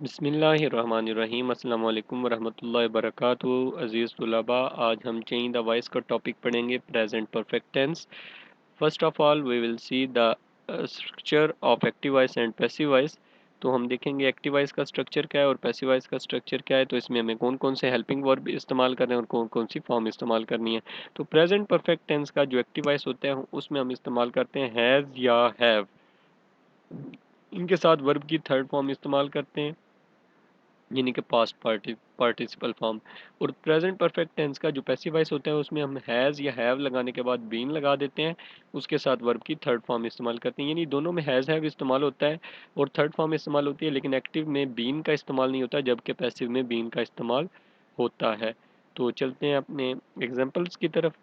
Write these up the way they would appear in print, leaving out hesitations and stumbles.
बिस्मिल्लाहिर्रहमानिर्रहीम अस्सलाम वालेकुम वरहमतुल्लाहि वबरकातुहू। अज़ीज़ तुलबा, आज हम चेंज द वॉइस का टॉपिक पढ़ेंगे, present perfect tense. First of all we will see the structure of active voice and passive voice. तो हम देखेंगे एक्टिव वॉइस का स्ट्रक्चर क्या है और पैसिव वॉइस का स्ट्रक्चर क्या है। तो इसमें हमें कौन कौन से हेल्पिंग वर्ब इस्तेमाल करने हैं और कौन कौन सी फॉर्म इस्तेमाल करनी है। तो प्रेजेंट परफेक्ट टेंस का जो एक्टिव वॉइस होता है उसमें हम इस्तेमाल करते हैं हैज़ या हैव। इनके साथ वर्ब की थर्ड फॉर्म इस्तेमाल करते हैं, यानी कि पास्ट पार्टिसिपल फॉर्म। और प्रेजेंट परफेक्ट टेंस का जो पैसिव वॉइस होता है उसमें हम हैज़ या हैव लगाने के बाद बीन लगा देते हैं, उसके साथ वर्ब की थर्ड फॉर्म इस्तेमाल करते हैं। यानी दोनों में हैज़ हैव इस्तेमाल होता है और थर्ड फॉर्म इस्तेमाल होती है, लेकिन एक्टिव में बीन का इस्तेमाल नहीं होता, जबकि पैसिव में बीन का इस्तेमाल होता है। तो चलते हैं अपने एग्जाम्पल्स की तरफ।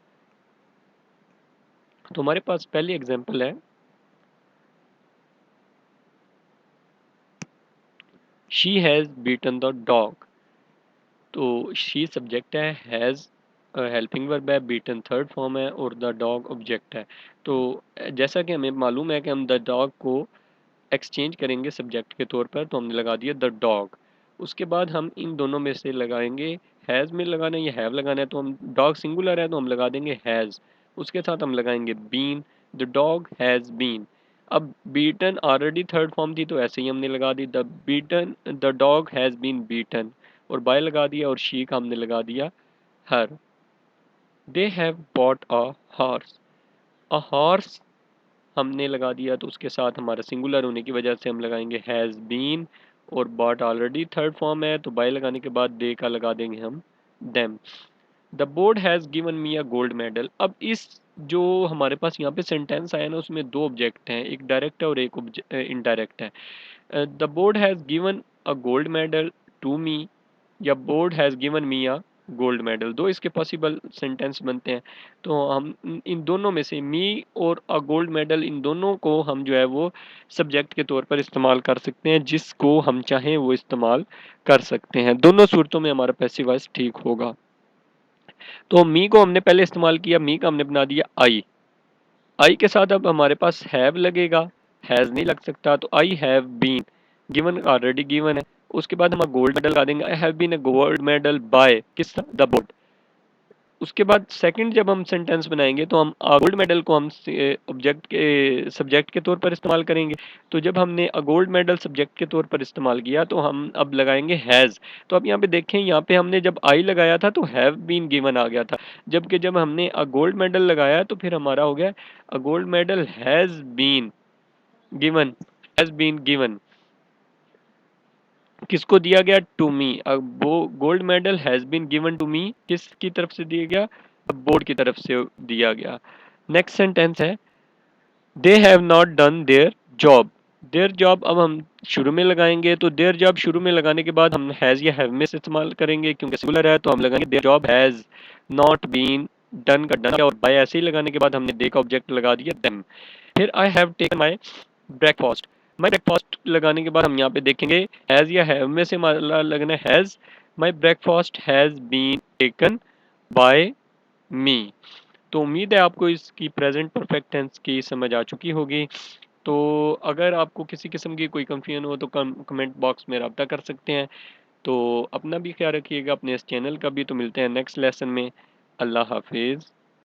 तो हमारे पास पहली एग्जाम्पल है, she has beaten the dog. तो शी सब्जेक्ट है, हैज़ हेल्पिंग वर्ब है, बीटन थर्ड फॉर्म है और द डॉग ऑब्जेक्ट है। तो जैसा कि हमें मालूम है कि हम द डॉग को एक्सचेंज करेंगे सब्जेक्ट के तौर पर, तो हमने लगा दिया द डॉग। उसके बाद हम इन दोनों में से लगाएंगे, हैज़ में लगाना है या हैव लगाना है। तो हम डॉग सिंगुलर है तो हम लगा देंगे हैज़, उसके साथ हम लगाएंगे been, the dog has been. अब बीटन ऑलरेडी थर्ड फॉर्म थी तो ऐसे ही हमने लगा दी the dog has been beaten, और बाय लगा दिया और शी का हमने लगा दिया her. They have bought a horse. A horse हमने लगा दिया तो उसके साथ हमारा सिंगुलर होने की वजह से हम लगाएंगे हैज़ बीन, और बॉट ऑलरेडी थर्ड फॉर्म है तो बाय लगाने के बाद दे का लगा देंगे हम them. The board has given me a gold medal. अब इस जो हमारे पास यहाँ पे सेंटेंस आया ना उसमें दो ऑब्जेक्ट हैं, एक डायरेक्ट है और एक इनडायरेक्ट है। The board has given a gold medal to me, या board has given me a gold medal, दो इसके पॉसिबल सेंटेंस बनते हैं। तो हम इन दोनों में से मी और अ गोल्ड मेडल, इन दोनों को हम जो है वो सब्जेक्ट के तौर पर इस्तेमाल कर सकते हैं, जिसको हम चाहें वो इस्तेमाल कर सकते हैं। दोनों सूरतों में हमारा पैसिव वॉइस ठीक होगा। तो मी को हमने पहले इस्तेमाल किया, मी का हमने बना दिया आई। आई के साथ अब हमारे पास हैव लगेगा, हैज़ नहीं लग सकता, तो I have been, given already given है। उसके बाद हम गोल्ड मेडल लगा देंगे, I have been a gold medal by किस, द बोर्ड। उसके बाद सेकंड जब हम सेंटेंस बनाएंगे तो हम गोल्ड मेडल को हम ऑब्जेक्ट के सब्जेक्ट के तौर पर इस्तेमाल करेंगे। तो जब हमने अ गोल्ड मेडल सब्जेक्ट के तौर पर इस्तेमाल किया तो हम अब लगाएंगे हैज़। तो अब यहाँ पे देखें, यहाँ पे हमने जब आई लगाया था तो हैव बीन गिवन आ गया था, जबकि जब हमने अ गोल्ड मेडल लगाया तो फिर हमारा हो गया a gold medal has been given, has been given किसको दिया गया, टू मी। अब वो gold medal has been given to me किसकी तरफ से दिया गया, बोर्ड की तरफ से दिया गया। नेक्स्ट सेंटेंस है, they have not done their job. Their job अब हम शुरू में लगाएंगे, तो देयर जॉब शुरू में लगाने के बाद हम हैज या हैव में से इस्तेमाल करेंगे, क्योंकि सिंगुलर है तो हम लगाएंगे their job has not been done का डन, और बाय ऐसे ही लगाने के बाद हमने दे का ऑब्जेक्ट लगा दिया देम। फिर I have taken my breakfast. My breakfast लगाने के बाद हम यहाँ पे देखेंगे हैज़ या हैव में से हमारा लगना है has. My breakfast has been taken by me. तो उम्मीद है आपको इसकी प्रेजेंट परफेक्ट टेंस की समझ आ चुकी होगी। तो अगर आपको किसी किस्म की कोई कंफ्यूजन हो तो कमेंट बॉक्स में रब्ता कर सकते हैं। तो अपना भी ख्याल रखिएगा, अपने इस चैनल का भी। तो मिलते हैं नेक्स्ट लेसन में। अल्लाह हाफिज़।